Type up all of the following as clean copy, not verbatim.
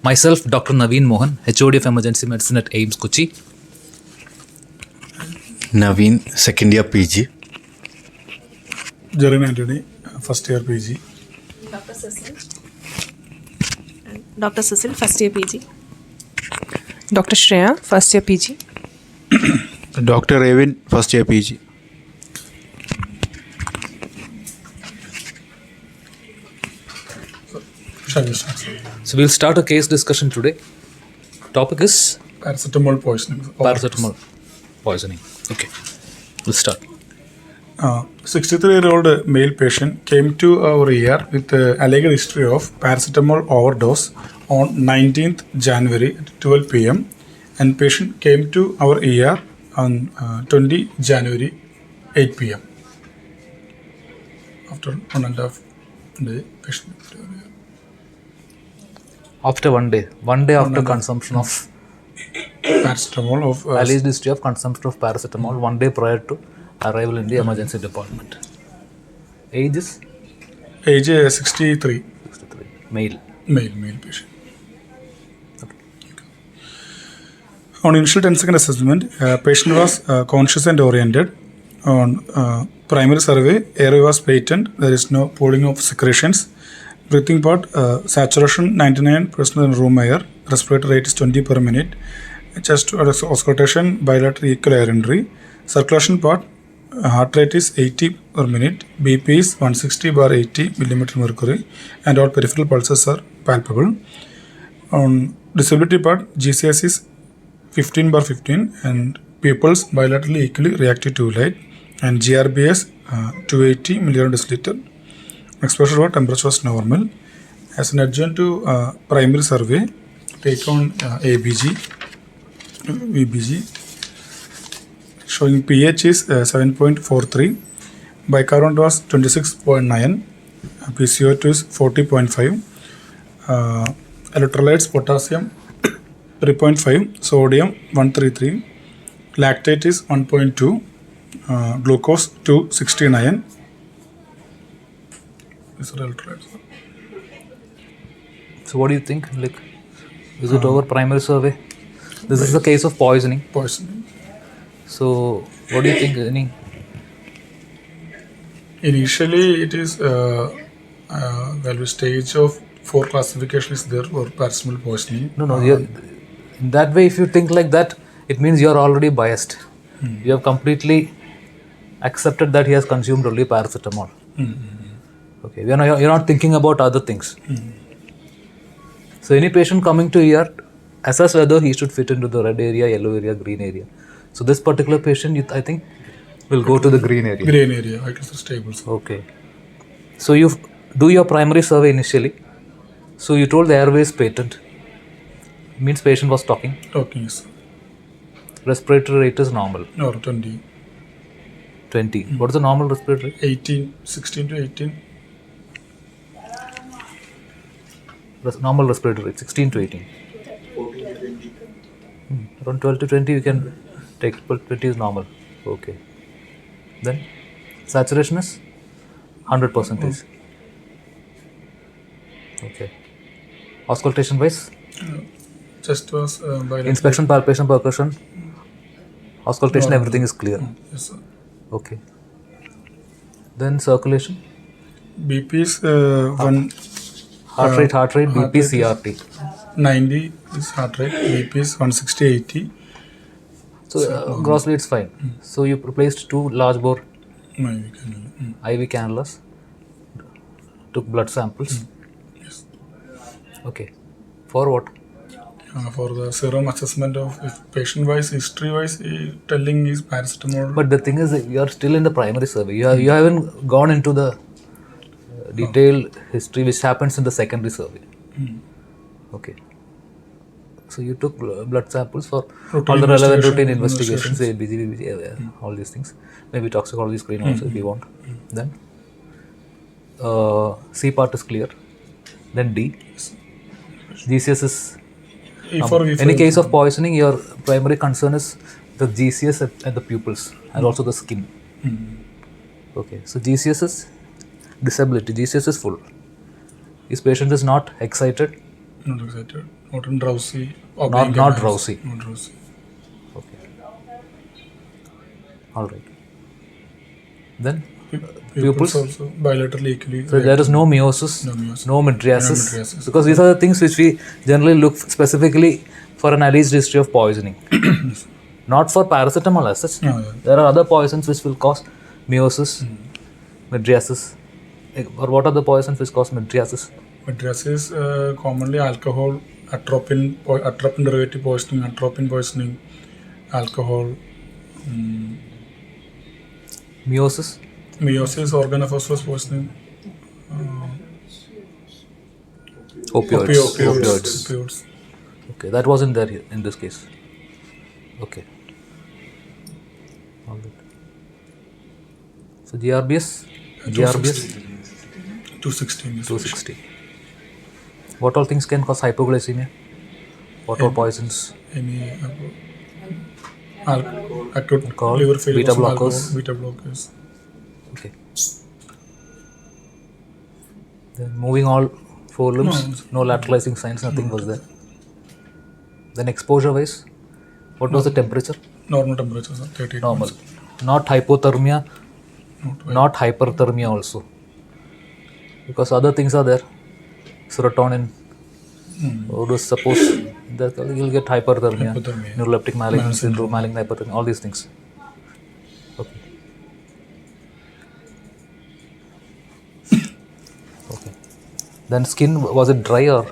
Myself, Dr. Naveen Mohan, HOD of Emergency Medicine at AIIMS Kochi. Naveen, second year PG. Jarin Anthony, first year PG. Dr. Cecil, first year PG. Dr. Shreya, first year PG. Dr. Evin, first year PG. Shall we start? So we'll start a case discussion today. Topic is Paracetamol poisoning. paracetamol poisoning. Okay, we'll start. 63-year-old male patient came to our ER with alleged history of paracetamol overdose on 19th January at 12 p.m. and patient came to our ER on 20 January 8 p.m. After 1.5 day, patient came to our ER. After one day after consumption of Paracetamol of alleged history of consumption of paracetamol, 1 day prior to arrival in the emergency department. Age is age 63, 63. Male. male patient. On initial 10-second assessment, patient was conscious and oriented. On primary survey, airway was patent. There is no pooling of secretions. Breathing part, saturation 99% in room air. Respiratory rate is 20 per minute. Chest auscultation, bilateral equal air entry. Circulation part, heart rate is 80 per minute. BP is 160/80 millimeter mercury. And all peripheral pulses are palpable. On disability part, GCS is 15/15 and pupils bilaterally equally reactive to light, and GRBS 280 milligram deciliter. Exposure or temperature was normal. As an adjunct to primary survey, take on ABG, VBG, showing pH is 7.43, bicarbonate was 26.9, PCO2 is 40.5, electrolytes potassium 3.5, sodium 133, lactate is 1.2, glucose 269. These are electrolytes. So what do you think? Like, is it over primary survey? This is a case of poisoning. Poisoning. So what do you think? Any Initially, it is value stage of 4 classification is there for paracetamol poisoning. no. In that way, if you think like that, it means you are already biased. You have completely accepted that he has consumed only paracetamol. Okay, you're not thinking about other things. So any patient coming to ER, assess whether he should fit into the red area, yellow area, green area. So this particular patient, I think, will go to the green area. Green area, vitals are stable. Okay. So you do your primary survey initially. So you told the airway is patent. Means patient was talking. Talking is Respiratory rate is normal. or 20, 20. What is the normal respiratory rate? 18, 16 to 18. Normal respiratory rate 16 to 18. Around 12 to 20 you can take, but 20 is normal. Okay. Then saturation is 100%. Okay. Auscultation wise, Chest was bilateral. inspection, palpation, percussion, auscultation, everything is clear. Yes, sir. Okay. Then circulation, BP is 1. heart rate, Heart BP, rate is- CRT. 90 is heart rate, BP is 160/80. So grossly it's fine. So you replaced 2 large bore No, we can. IV cannulas, took blood samples. Yes. Okay. For what? For the serum assessment of if patient-wise, history-wise, telling is paracetamol. But the thing is, you are still in the primary survey. You haven't gone into the detailed history which happens in the secondary survey. Okay. So you took blood samples for all the relevant routine investigations, ABG, BBG, all these things. Maybe toxicology screen also if you want. Then C part is clear. Then D. GCS is any case of poisoning, your primary concern is the GCS at the pupils and also the skin. Okay, so GCS is disability. GCS is full. This patient is not excited, Not excited. Not drowsy. Or not being not enhanced. drowsy. Not drowsy. Okay. All right. Then Pupils also bilaterally equally. so there is no meiosis, No meiosis. no mydriasis, No mydriasis. because these are the things which we generally look specifically for an alleged history of poisoning. Not for paracetamol as such. Yeah. There are other poisons which will cause meiosis, mydriasis. Or what are the poisons which cause mydriasis? Mydriasis commonly alcohol, atropine derivative poisoning, alcohol, Meiosis, meiosis, organophosphorus poisoning, opioids. opioids. Okay, that wasn't there here in this case. Okay. All right. So GRBS, 216. 260. What all things can cause hypoglycemia? What all poisons? Any acute Alcohol, liver failure, beta alcohol, blockers. beta blockers. Okay. Then moving all four limbs, no lateralizing signs, nothing was there. Then exposure wise, what was the temperature? Normal temperature, sir, 38. Normal. Not hypothermia, not hyperthermia also. Because other things are there. Serotonin. Or suppose that you'll get hyperthermia, neuroleptic malignant syndrome, malignant hyperthermia, all these things. Okay. Okay. Then skin, was it dry or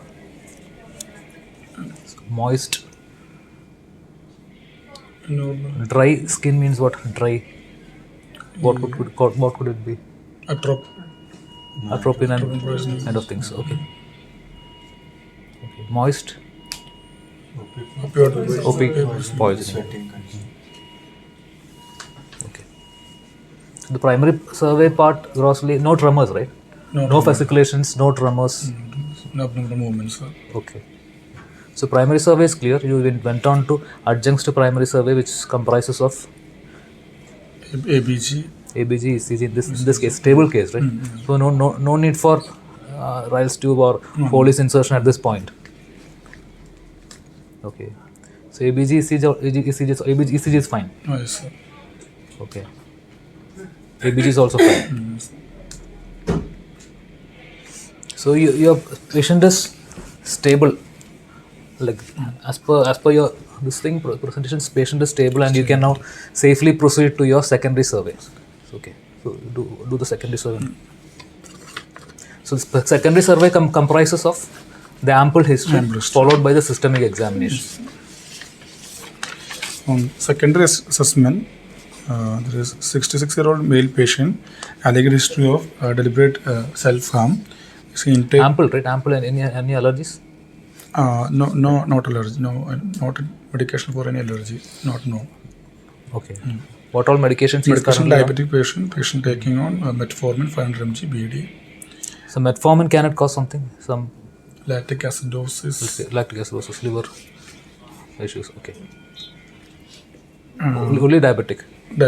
moist? Normal. Dry skin means what? Dry. What could it be? Atropine and poisoning. kind of things. Okay. Okay. Moist. Opioid Poisoning. Okay. The primary survey part grossly, no tremors, right? No fasciculations, no tremors. No abnormal movements, sir. Okay. So primary survey is clear. You went on to adjuncts to primary survey, which comprises of ABG. ABG, ECG. In this case, stable case, right? So no need for Riles tube or Foley's insertion at this point. Okay. So ABG, ECG is fine. Oh, yes, sir. Okay. ABG is also fine. So your patient is stable. Like as per your this thing presentation, patient is stable and you can now safely proceed to your secondary survey. Okay. So do the secondary survey. So the secondary survey comprises of the ample history followed by the systemic examination. On secondary assessment, there is 66-year-old male patient, alleged history of deliberate self-harm. Intake. Ample, right? Ample and any allergies? No, not allergy. No, not medication for any allergy. No. Okay. What all medications? Medication diabetic patient taking on metformin 500 mg BD. So metformin can it cause something? Some Lactic acidosis. lactic acidosis, liver issues. Okay. Only diabetic.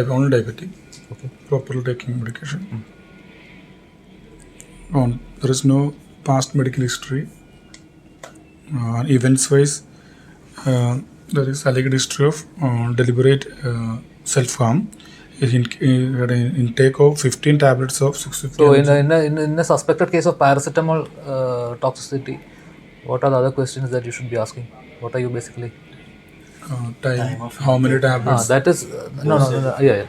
Only diabetic. Okay. Properly taking medication. There is no past medical history. Events wise, there is alleged history of deliberate self-harm. Intake of 15 tablets of 650. So in a suspected case of paracetamol toxicity, what are the other questions that you should be asking? What are you basically? Time. How many tablets? That is no. Yeah.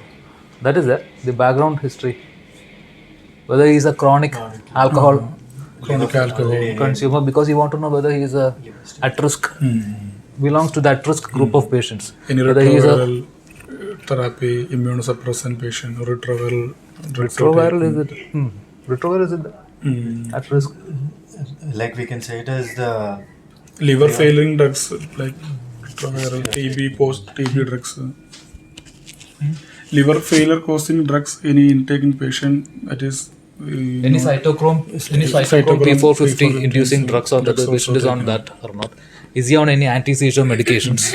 That is there. The background history. Whether he is a chronic alcohol consumer, because you want to know whether he is at risk, belongs to that risk group of patients. Any Whether he is retroviral therapy, immunosuppressant patient, retroviral drugs. retroviral is it? Retroviral is it at risk? Like we can say it as the Liver failing drugs like retroviral, TB, post-TB drugs. Liver failure causing drugs, any intake in patient, that is Any cytochrome P450 inducing drugs, or whether the patient is on that or not. Is he on any anti-seizure medications?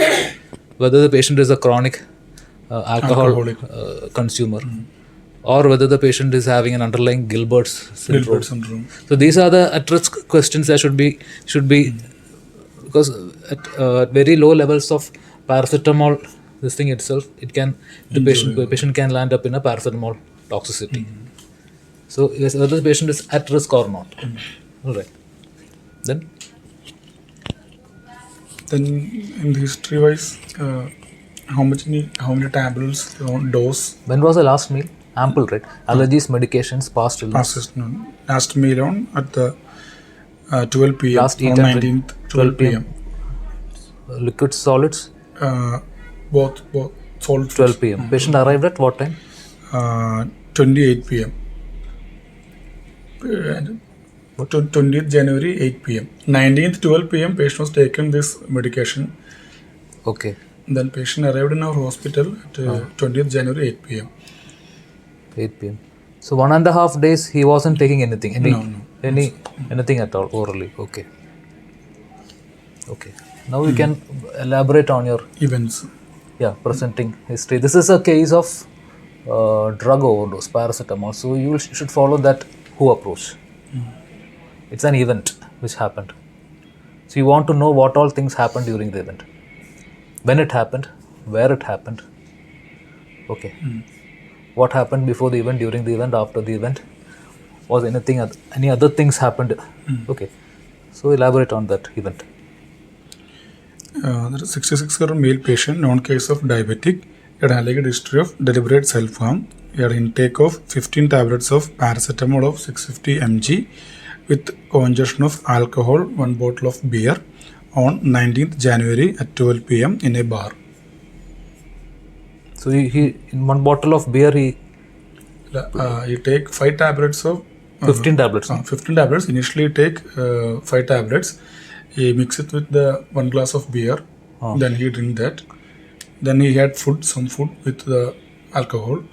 Whether the patient is a chronic alcoholic consumer. or whether the patient is having an underlying Gilbert's syndrome. Gilbert syndrome. So these are the at-risk questions that should be because at very low levels of paracetamol, this thing itself, the patient can land up in a paracetamol toxicity. So yes, whether the patient is at risk or not. All right. Then in the history wise, how many tablets on dose when was the last meal? Ample, right? Allergies, medications, past illness. passes no, last meal on at the 12 p.m. Last on eat and drink, 19th 12 p.m. Liquids, solids, Both solid 12 p.m. Patient arrived at what time? 28 p.m. 20th January 8 p.m. 19th 12 p.m. patient was taken this medication. Okay. Then patient arrived in our hospital at 20th January 8 p.m. 8 p.m. So 1.5 days he wasn't taking anything. Anything at all orally. Okay. Now we can elaborate on your Events. presenting history. This is a case of drug overdose, paracetamol. So you should follow that WHO approach. It's an event which happened. So you want to know what all things happened during the event. When it happened, where it happened. Okay. What happened before the event, during the event, after the event. Was any other things happened? Okay. So elaborate on that event. There is a 66-year-old male patient, known case of diabetic, had alleged history of deliberate self-harm. He had intake of 15 tablets of paracetamol of 650 mg with congestion of alcohol, 1 bottle of beer on 19th January at 12 p.m. in a bar. So he in 1 bottle of beer he take 5 tablets of 15 tablets. 15 tablets. Initially take 5 tablets. He mix it with the 1 glass of beer. Then he drink that. Then he had some food with the alcohol.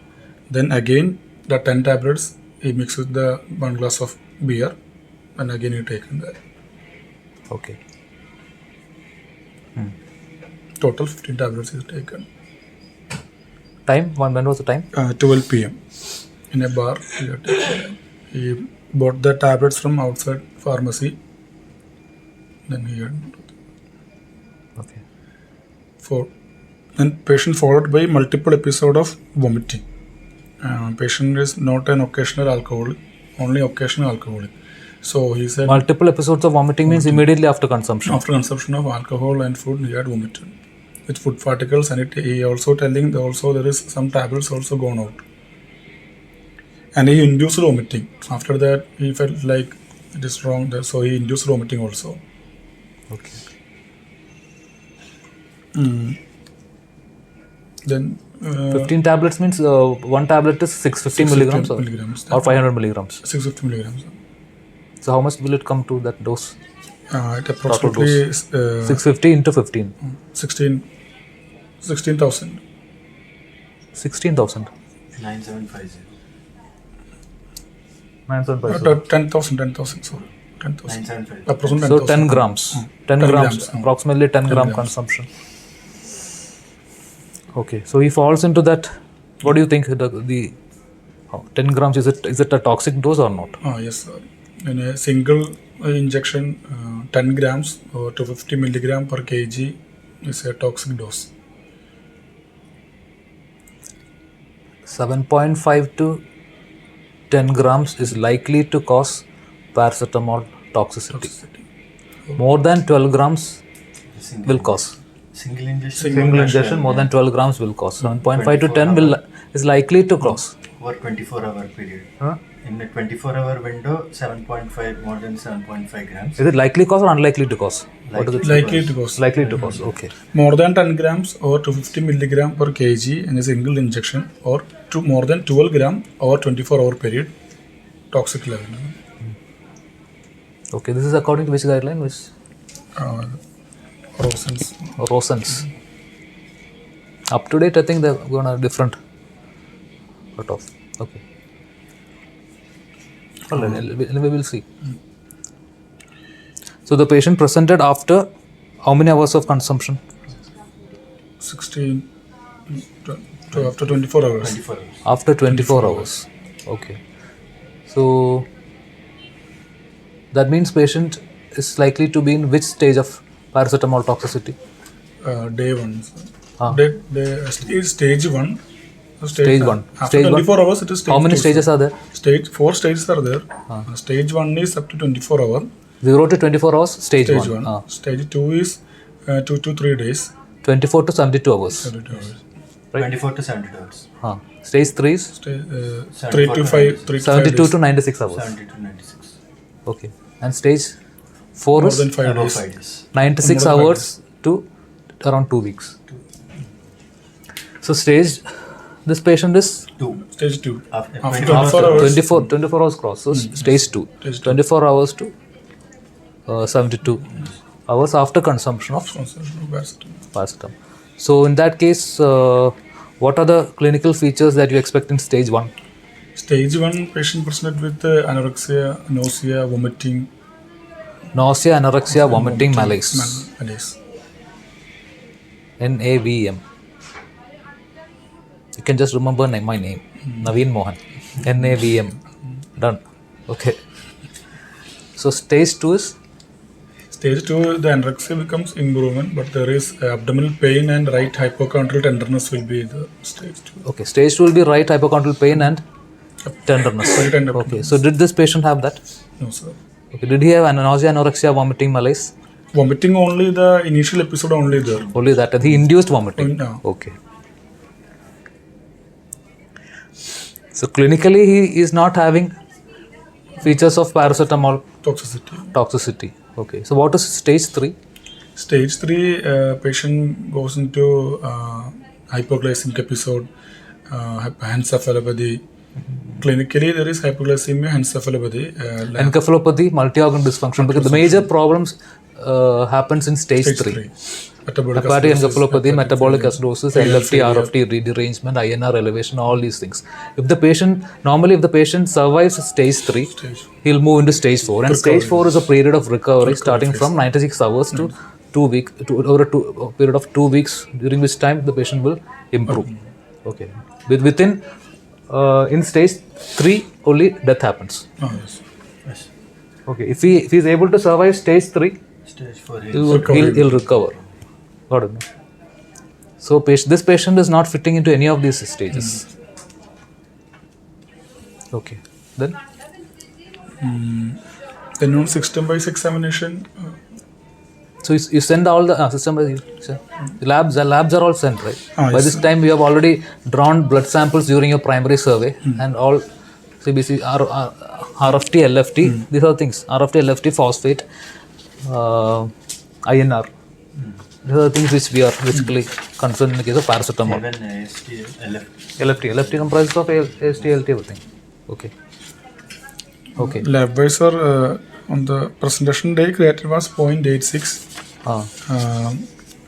Then again the 10 tablets he mixed with the 1 glass of beer. And again he taken that. Okay. Total 15 tablets is taken. Time? When was the time? 12 p.m. in a bar. He had taken that. He bought the tablets from outside pharmacy. Then he had Okay. Then patient followed by multiple episode of vomiting. Patient is not an occasional alcoholic, only occasional alcoholic. So he said Multiple episodes of vomiting means immediately after consumption. after consumption of alcohol and food he had vomited with food particles, and he also telling there is some tablets also gone out. And he induced vomiting. After that he felt like it is wrong, so he induced vomiting also. Okay. Then 15 tablets means 1 tablet is 650 milligrams, or 500 milligrams. 650 milligrams. So how much will it come to that dose? It approximately 650 into 15. 16,000. 16,000. 9750. 9,750. 10,000, sorry. 10,000. 975. Approximately So 10,000. 10 grams. 10 grams, approximately 10 gram grams. consumption. Okay, so he falls into that. What do you think? The 10 grams, is it a toxic dose or not? Yes, sir. In a single injection, 10 grams or 250 milligram per kg is a toxic dose. 7.5 to 10 grams is likely to cause paracetamol toxicity. More than 12 grams will cause. Single injection. Single injection more than 12 grams will cause. 7.5 to 10 is likely to cause. Over 24-hour period. Huh? In a 24-hour window, 7.5, more than 7.5 grams. Is it likely cause or unlikely to cause? What is it? Likely to cause. Likely to cause. Okay. More than 10 grams or 250 milligram per kg in a single injection, or to more than 12 gram over 24-hour period, toxic level. Okay. This is according to which guideline? Which? Rosen's. Up to date, I think they're going to different cutoff. Okay. Well, we will see. So the patient presented after how many hours of consumption? 16 After 24 hours. 24 hours. After 24 hours. Okay. So that means patient is likely to be in which stage of paracetamol toxicity? Day 1. Ah. Is stage 1. Stage 1. After Stage 24 one. hours, it is stage How many 2, stages sir. are there? 4 stages are there. Stage 1 is up to 24 hours. 0 to 24 hours, stage, Stage 1. 1. Stage 2 is 2 to 3 days. 24 to 72 hours. 72 hours. Right. 24 to 72 hours. Stage 3 is 3 to 5. 3 to 5 72 days. to 96 hours. 70 to 96. Okay. And stage 4 More is than 5 Above days. 5 days. 96 More than 5 hours to around 2 weeks. So this patient is 2. Stage 2. After After 24 24 hours. 24 hours cross. So stage 2. 24 hours to 72 hours after consumption of paracetamol. So in that case, what are the clinical features that you expect in stage 1? Stage 1 patient presented with anorexia, nausea, vomiting. Nausea, anorexia, vomiting, malaise. Malaise. NAVM. You can just remember my name, Naveen Mohan. NAVM. Done. Okay. So stage 2 is? Stage 2, the anorexia becomes improvement, but there is abdominal pain and right hypochondral tenderness will be the stage 2. Okay. Stage 2 will be right hypochondral pain and tenderness. Right and Okay. So did this patient have that? No, sir. Okay. Did he have nausea, anorexia, vomiting, malaise? Vomiting only the initial episode only there. Only that. He induced vomiting. No. Okay. So clinically, he is not having features of paracetamol Toxicity. Okay. So what is stage 3? Stage 3, patient goes into hypoglycemic episode, encephalopathy. Clinically, there is hypoglycemia, encephalopathy. Encephalopathy, multi-organ dysfunction. Because the major problems happens in stage 3. Metabolic Hepatic acidosis, encephalopathy, metabolic acidosis, LFT, RFT, derangement, INR elevation, all these things. If the patient survives stage 3, he'll move into stage 4. And stage 4 is a period of recovery starting from 96 hours to 2 weeks, over a period of 2 weeks, during which time the patient will improve. Okay. Within, in stage 3, only death happens. Yes. Yes. Okay. If he is able to survive stage 3, Stage 4 is he'll recover. Got it. So this patient is not fitting into any of these stages. Okay. Then Then on system-wise examination, so you send all the system. The labs are all sent, right? By yes. this time, you have already drawn blood samples during your primary survey and all CBC, RFT, LFT. These are things. RFT, LFT, phosphate, INR. These are the things which we are basically concerned in the case of paracetamol. even AST, LFT comprises of AST, LT, everything. Okay. Okay. lab-wise, sir, on the presentation day, creatinine was 0.86.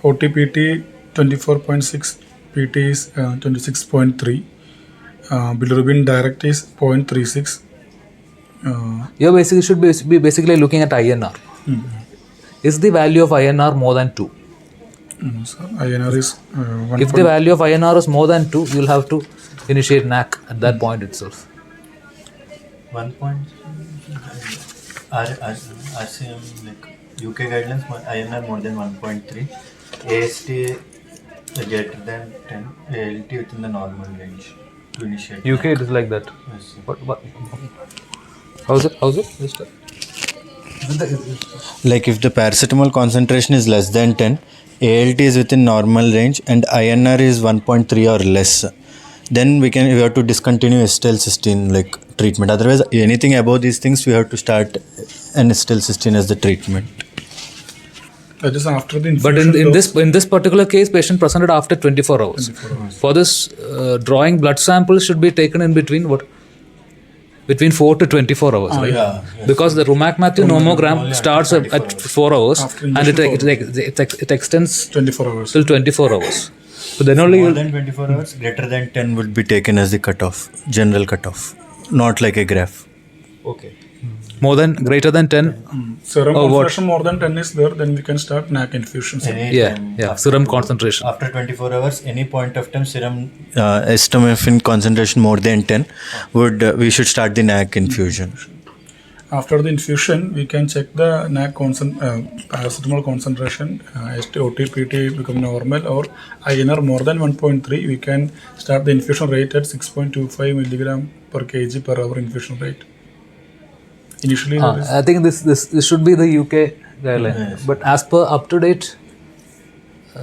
OTPT 24.6, PT is 26.3. Bilirubin direct is 0.36. You basically should be basically looking at INR. Is the value of INR more than 2? No, sir. INR is 1. If the value of INR is more than 2, you will have to initiate NAC at that point itself. 1 point. RCM, like UK guidelines, INR more than 1.3. AST greater than 10. ALT within the normal range to initiate. UK it is like that. Yes. What? How's it? Just Like if the paracetamol concentration is less than 10, ALT is within normal range and INR is 1.3 or less, then we have to discontinue acetylcysteine like treatment. Otherwise, anything above these things, we have to start an acetylcysteine as the treatment. That is after the But infusion in this particular case, patient presented after 24 hours. 24 hours. For this, drawing blood samples should be taken in between what? Between 4 to 24 hours, right? Yeah. Because the Rumac-Matthew nomogram starts at 4 hours After and it extends 24 hours. till 24 hours. So then only More you'll, than 24 hours. Greater than 10 would be taken as the cutoff, general cutoff, not like a graph. Okay. More than greater than 10. Serum Oh, what? concentration more than 10 is there, then we can start NAC infusions. Yeah. Serum concentration. After 24 hours, any point of time serum acetaminophen concentration more than 10 would we should start the NAC infusion. After the infusion, we can check the NAC paracetamol concentration, OTPT become normal or INR more than 1.3. We can start the infusion rate at 6.25 milligram per kg per hour infusion rate. Initially, there is I think this should be the UK guideline. But as per up to date,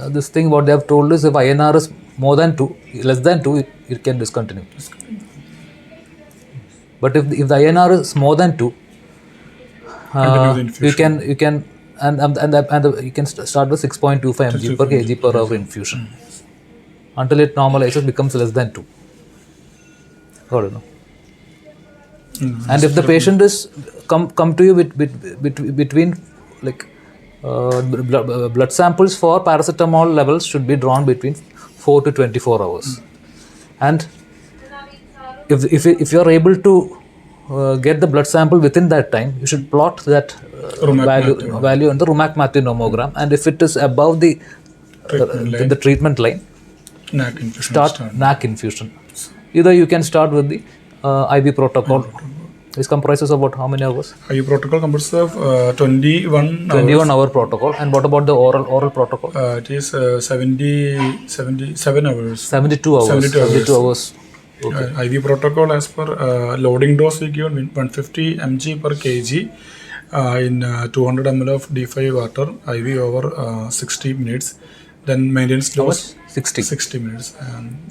this thing what they have told is if INR is more than 2, less than 2, it can discontinue. But if the INR is more than 2, continue the infusion. you can you can start with 6.25 mg per kg per hour infusion until it normalizes, becomes less than 2. Got it, no? And if the patient is come to you with between like blood samples for paracetamol levels should be drawn between 4 to 24 hours. And if you are able to get the blood sample within that time, you should plot that value on the Rumac-Matthew nomogram, and if it is above the treatment line, NAC infusion. start NAC infusion. Either you can start with the IV protocol. This comprises of how many hours? IV protocol comprises of 21 21-hour protocol. And what about the oral protocol? It is 77 hours. 72 hours. 72 hours. Okay. IV protocol as per loading dose we give 150 mg per kg in 200 ml of D5 water IV over 60 minutes. Then maintenance dose 60 minutes.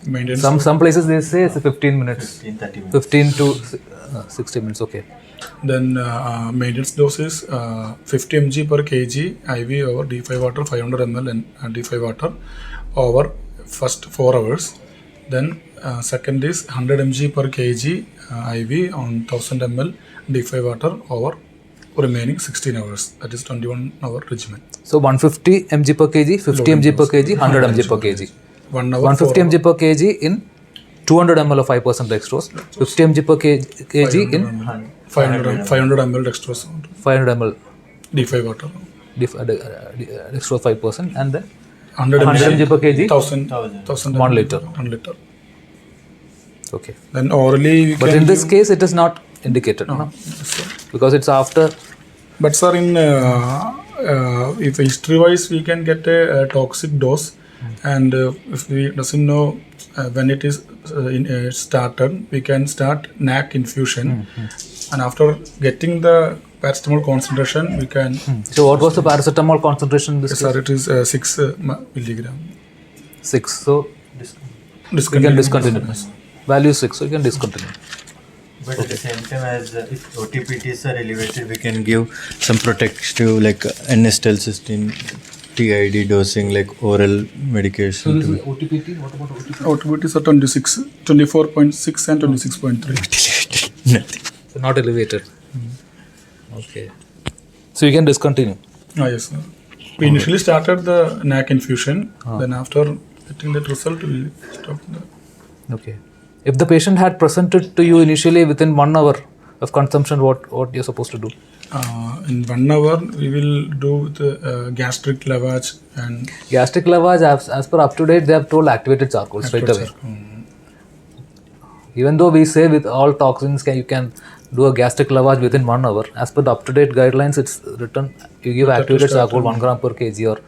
Maintenance Some places they say it's 15 minutes. 30 minutes. 15 to 60 minutes. Okay. Then maintenance dose is 50 mg per kg IV over D5 water 500 ml and D5 water over first 4 hours. Then second is 100 mg per kg IV on 1000 ml D5 water over remaining 16 hours. That is 21-hour regimen. So 150 mg per kg, 50 mg per kg, 100 mg per kg. 1 hour 150 mg per kg in 200 ml of 5% dextrose, 50 mg per kg in 500 ml dextrose 500 ml D5 water. dextrose 5%, and then 100 mg per kg, 1000 1 liter. 1 liter. Okay. Then orally we But can in this give- case, it is not indicated, no? Because it's after. But sir, in if history wise we can get a toxic dose, and if we doesn't know when it is started, we can start NAC infusion, and after getting the paracetamol concentration, we can. So what was the paracetamol concentration in this Yes, case? sir, it is 6 milligram. 6. So you can discontinue. Value 6, so you can discontinue. But at the same time, as if OTPTs are elevated, We can give some protective like N-acetylcysteine TID dosing like oral medication. to OTPT. What about OTPT? Output is at 24.6 and 26.3. Nothing. So not elevated. Okay. So you can discontinue. Yes, sir. We initially started the NAC infusion. Then after getting that result, we stopped the. Okay. If the patient had presented to you initially within 1 hour of consumption, what you're supposed to do? In 1 hour, we will do the gastric lavage and Gastric lavage, as per up to date, they have told activated charcoal straight away. Even though we say with all toxins you can do a gastric lavage within 1 hour, as per the up to date guidelines, it's written you give activated charcoal 1 gram per kg or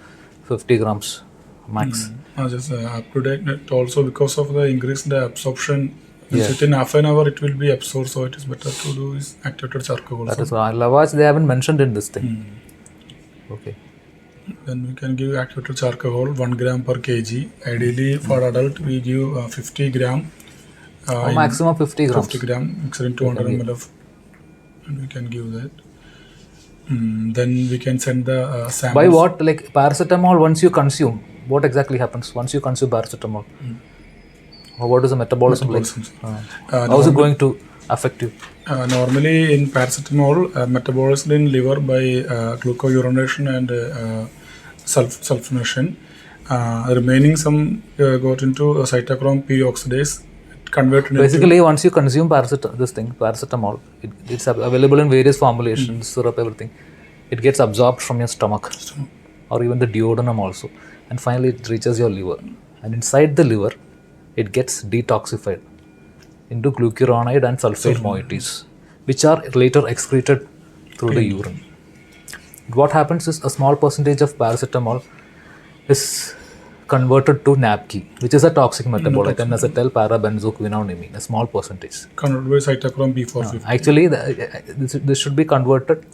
50 grams max. just up to date. Also, because of the increase in the absorption, within half an hour it will be absorbed. So it is better to do is activated charcoal. That is why lavage they haven't mentioned in this thing. Okay. Then we can give activated charcoal 1 gram per kg. Ideally, for adult, we give 50 gram. Maximum 50 grams. 50 gram mixed in 200 ml of, and we can give that. Then we can send the samples. By what? Like paracetamol, once you consume, what exactly happens once you consume paracetamol? Or what is the metabolism like? How is it going to affect you? Normally in paracetamol, metabolism in liver by glucouronation and sulfonation. Remaining some got into cytochrome P oxidase. It converted Basically, once you consume paracetamol, it's available in various formulations, syrup, everything. It gets absorbed from your stomach or even the duodenum also. And finally, it reaches your liver. And inside the liver, it gets detoxified into glucuronide and sulfate moieties, which are later excreted through the urine. What happens is a small percentage of paracetamol is converted to NAPK, which is a toxic metabolite, and acetyl parabenzoquinonamine, a small percentage. converted by cytochrome B450. Actually, this should be converted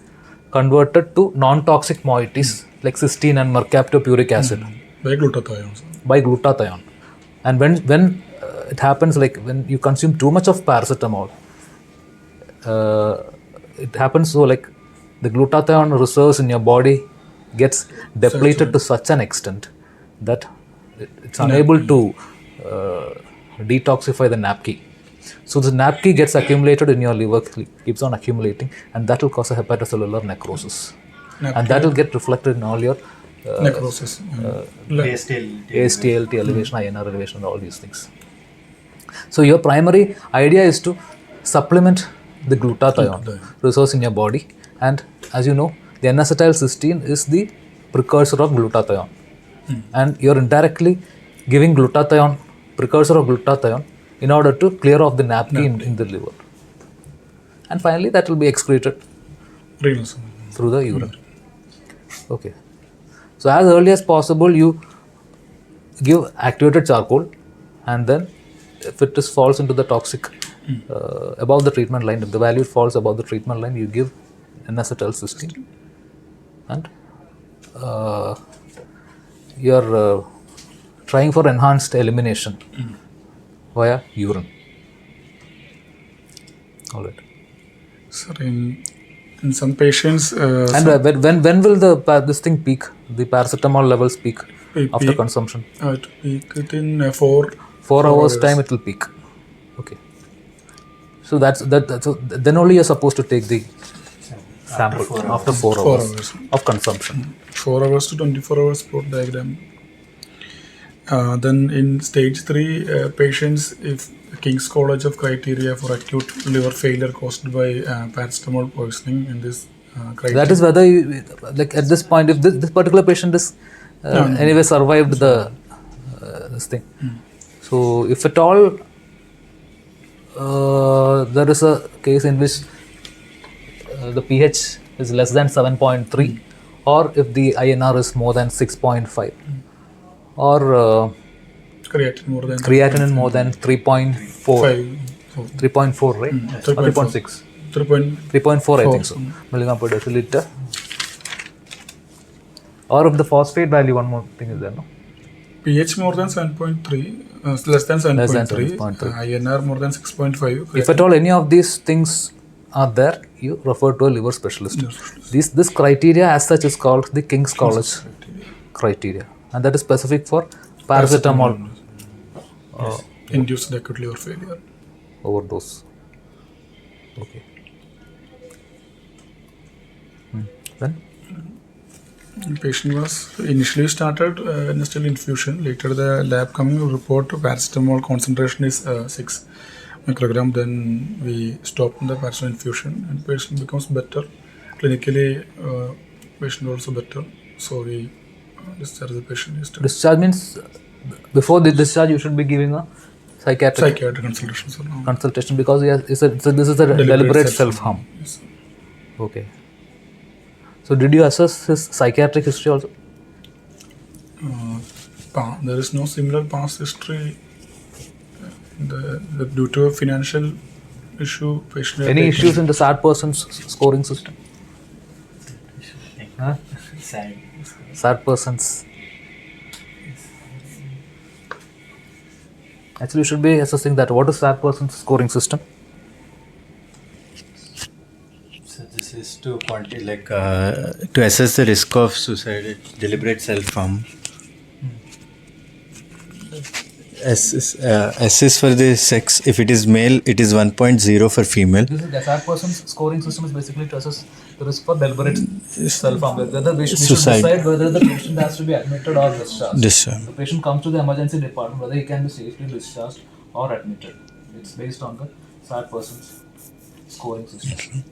to non-toxic moieties like cysteine and mercaptopuric acid By glutathione. by glutathione. And when it happens, like when you consume too much of paracetamol, it happens so like the glutathione reserves in your body gets depleted to such an extent that it's unable to detoxify the NAPK. So the NAPK gets accumulated in your liver, keeps on accumulating, and that will cause a hepatocellular necrosis. And that will get reflected in all your Necrosis. AST, elevation, INR elevation, and all these things. So your primary idea is to supplement the glutathione resource in your body, and as you know, the N-acetylcysteine is the precursor of glutathione, and you're indirectly giving precursor of glutathione, in order to clear off the NAPK in the liver, and finally that will be excreted through the urine. Okay. So as early as possible, you give activated charcoal, and then if it falls into the toxic above the treatment line, if the value falls above the treatment line, you give N-acetylcysteine, and you're trying for enhanced elimination via urine. All right. Sir, in some patients, And when will this thing peak? The paracetamol levels peak after consumption? it peak within 4 hours time it will peak. Okay. So so then only you're supposed to take the sample after 4 hours of consumption. 4 hours to 24 hours per diagram. Then in stage 3 patients, if King's College of criteria for acute liver failure caused by paracetamol poisoning in this criteria. That is whether you, like at this point, if this particular patient is anyway survived the this thing. So if at all there is a case in which the pH is less than 7.3, or if the INR is more than 6.5, or creatinine more than 3.4, 3.4, right? 3.6. 3.4, I think so, milligram per deciliter. Or if the phosphate value, one more thing is there, no? pH more than 7.3, less than 7.3, INR more than 6.5. If at all any of these things are there, you refer to a liver specialist. This criteria as such is called the King's College criteria, and that is specific for paracetamol induced acute liver failure. Overdose. Okay. Then? The patient was initially started nestle infusion. Later the lab coming report paracetamol concentration is 6 microgram. Then we stopped the paracetamol infusion and patient becomes better. Clinically, patient also better. So we discharge the patient yesterday. Discharge means before the discharge you should be giving a psychiatric consultation. So now. Consultation, because this is a deliberate self-harm. Yes. Okay. So did you assess his psychiatric history also? There is no similar past history. Due to a financial issue, patient had Any taken- issues in the sad person's scoring system? Huh? Sad persons. Actually, you should be assessing that. What is sad person's scoring system? So this is to to assess the risk of suicide, deliberate self-harm. S is for the sex. If it is male, it is 1.0 for female. This is the sad person's scoring system is basically to assess the risk for deliberate self-harm. Whether we should decide whether the patient has to be admitted or discharged. The patient comes to the emergency department, whether he can be safely discharged or admitted. It's based on the SAT person's scoring system.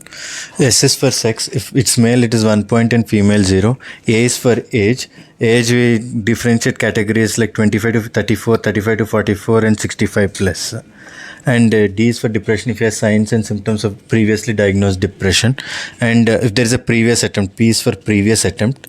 S is for sex. If it's male, it is 1 point and female 0. A is for age. Age, we differentiate categories like 25 to 34, 35 to 44, and 65 plus. And D is for depression if you have signs and symptoms of previously diagnosed depression. And if there is a previous attempt, P is for previous attempt.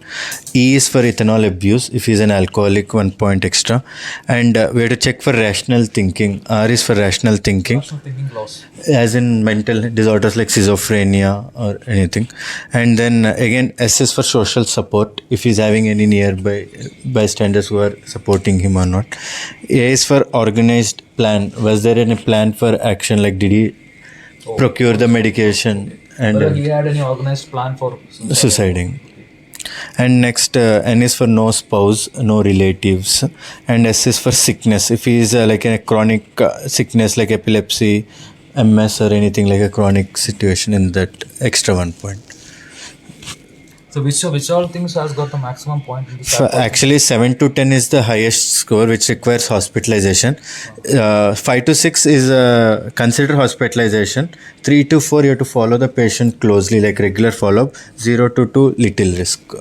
E is for ethanol abuse if he is an alcoholic, 1 point extra. And we have to check for rational thinking. R is for rational thinking, Rational thinking loss. as in mental disorders like schizophrenia or anything. And then again, S is for social support if he's having any nearby bystanders who are supporting him or not. A is for organized plan. Was there any plan for action, like did he procure the medication and Whether he had any organized plan for suiciding. And next, N is for no spouse, no relatives. And S is for sickness. If he is like a chronic sickness like epilepsy, MS, or anything like a chronic situation, in that extra 1 point. So which all things has got the maximum point in the SAT person? Actually, 7 to 10 is the highest score, which requires hospitalization. 5 to 6 is consider hospitalization. 3 to 4, you have to follow the patient closely, like regular follow-up. 0 to 2, little risk.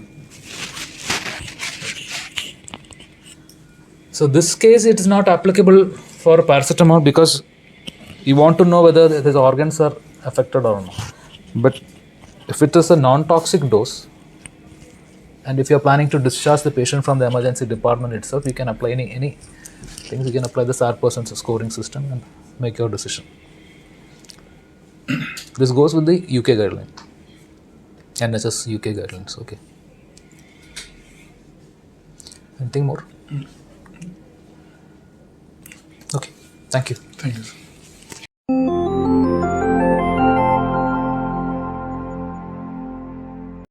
So this case it is not applicable for paracetamol because you want to know whether his organs are affected or not. But if it is a non-toxic dose, and if you are planning to discharge the patient from the emergency department itself, you can apply any things. You can apply the SAT person's scoring system and make your decision. This goes with the UK guideline, NHS UK guidelines. Okay. Anything more? Okay. Thank you. Thank you, sir.